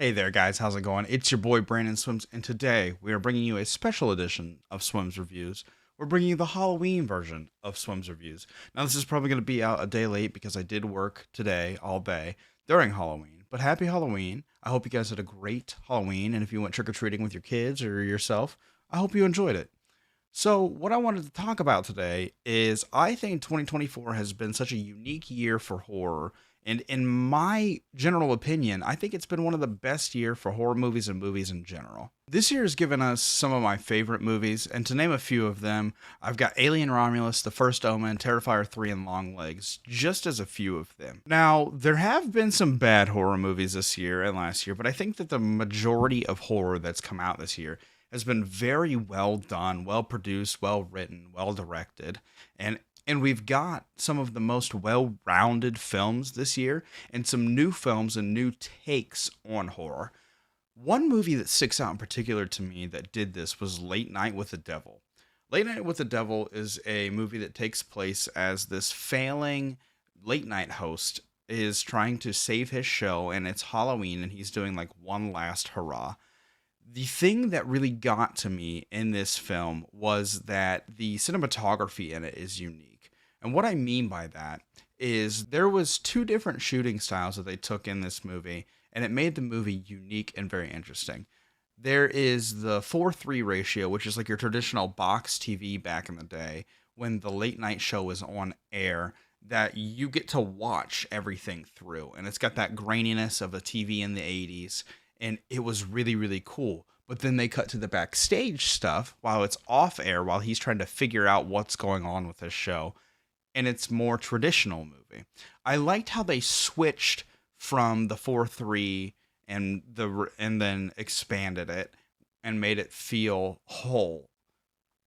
Hey there, guys. How's it going? It's your boy Brandon Swims, and today we are bringing you a special edition of Swims Reviews. We're bringing you the Halloween version of Swims Reviews. Now, this is probably going to be out a day late because I did work today all day during Halloween. But happy Halloween. I hope you guys had a great Halloween, and if you went trick or treating with your kids or yourself, I hope you enjoyed it. So, what I wanted to talk about today is I think 2024 has been such a unique year for horror. And in my general opinion, I think it's been one of the best year for horror movies and movies in general. This year has given us some of my favorite movies, and to name a few of them, I've got Alien Romulus, The First Omen, Terrifier 3, and Long Legs, just as a few of them. Now, there have been some bad horror movies this year and last year, but I think that the majority of horror that's come out this year has been very well done, well produced, well written, well directed, and we've got some of the most well-rounded films this year and some new films and new takes on horror. One movie that sticks out in particular to me that did this was Late Night with the Devil. Late Night with the Devil is a movie that takes place as this failing late night host is trying to save his show, and it's Halloween and he's doing like one last hurrah. The thing that really got to me in this film was that the cinematography in it is unique. And what I mean by that is there was two different shooting styles that they took in this movie, and it made the movie unique and very interesting. There is the 4:3 ratio, which is like your traditional box TV back in the day when the late night show was on air, that you get to watch everything through. And it's got that graininess of a TV in the 80s, and it was really, really cool. But then they cut to the backstage stuff while it's off air, while he's trying to figure out what's going on with his show, and it's more traditional movie. I liked how they switched from the 4:3 and then expanded it and made it feel whole.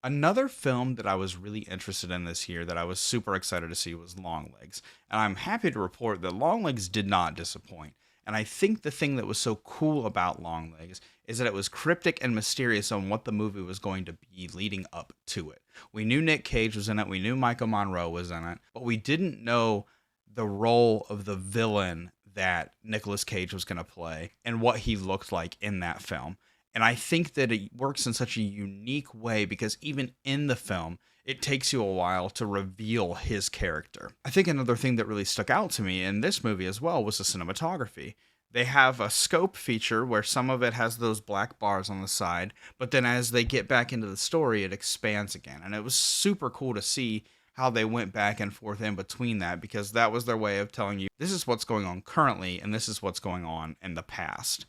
Another film that I was really interested in this year that I was super excited to see was Longlegs. And I'm happy to report that Longlegs did not disappoint. And I think the thing that was so cool about Longlegs is that it was cryptic and mysterious on what the movie was going to be leading up to it. We knew Nick Cage was in it, we knew Michael Monroe was in it, but we didn't know the role of the villain that Nicolas Cage was going to play and what he looked like in that film. And I think that it works in such a unique way because even in the film, it takes you a while to reveal his character. I think another thing that really stuck out to me in this movie as well was the cinematography. They have a scope feature where some of it has those black bars on the side, but then as they get back into the story, it expands again. And it was super cool to see how they went back and forth in between that because that was their way of telling you this is what's going on currently and this is what's going on in the past.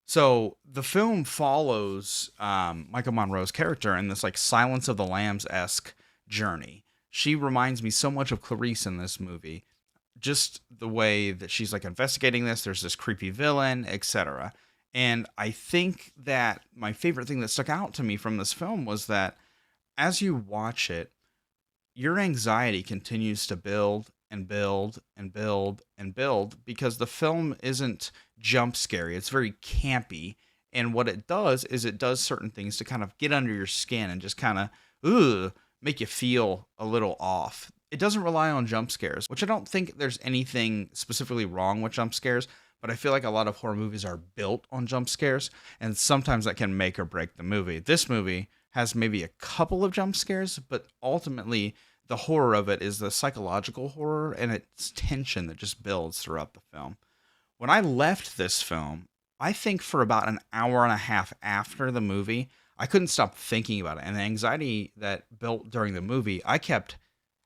So the film follows Michael Monroe's character in this like Silence of the Lambs esque journey. She reminds me so much of Clarice in this movie, just the way that she's like investigating this. There's this creepy villain, etc. And I think that my favorite thing that stuck out to me from this film was that as you watch it, your anxiety continues to build and build and build and build because the film isn't jump scary. It's very campy. And what it does is it does certain things to kind of get under your skin and just kind of, make you feel a little off. It doesn't rely on jump scares, which I don't think there's anything specifically wrong with jump scares, but I feel like a lot of horror movies are built on jump scares, and sometimes that can make or break the movie. This movie has maybe a couple of jump scares, but ultimately the horror of it is the psychological horror and its tension that just builds throughout the film. When I left this film, I think for about an hour and a half after the movie, I couldn't stop thinking about it. And the anxiety that built during the movie, I kept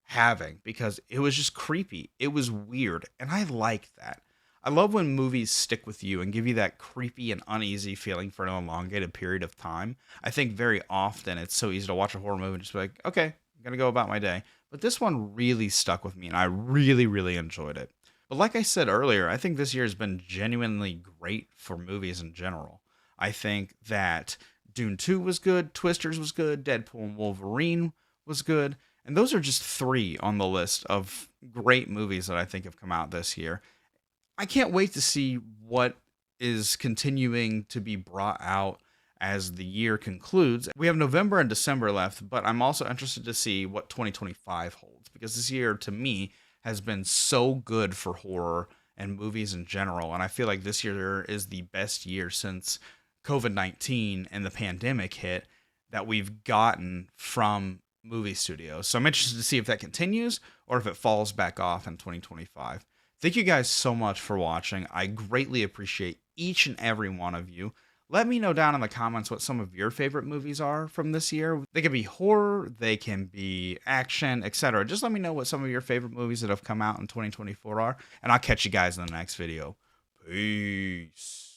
having because it was just creepy. It was weird. And I like that. I love when movies stick with you and give you that creepy and uneasy feeling for an elongated period of time. I think very often it's so easy to watch a horror movie and just be like, okay, I'm going to go about my day. But this one really stuck with me and I really, really enjoyed it. But like I said earlier, I think this year has been genuinely great for movies in general. I think that Dune 2 was good, Twisters was good, Deadpool and Wolverine was good, and those are just three on the list of great movies that I think have come out this year. I can't wait to see what is continuing to be brought out as the year concludes. We have November and December left, but I'm also interested to see what 2025 holds because this year, to me, has been so good for horror and movies in general. And I feel like this year is the best year since COVID-19 and the pandemic hit that we've gotten from movie studios. So I'm interested to see if that continues or if it falls back off in 2025. Thank you guys so much for watching. I greatly appreciate each and every one of you. Let me know down in the comments what some of your favorite movies are from this year. They can be horror, they can be action, etc. Just let me know what some of your favorite movies that have come out in 2024 are, and I'll catch you guys in the next video. Peace.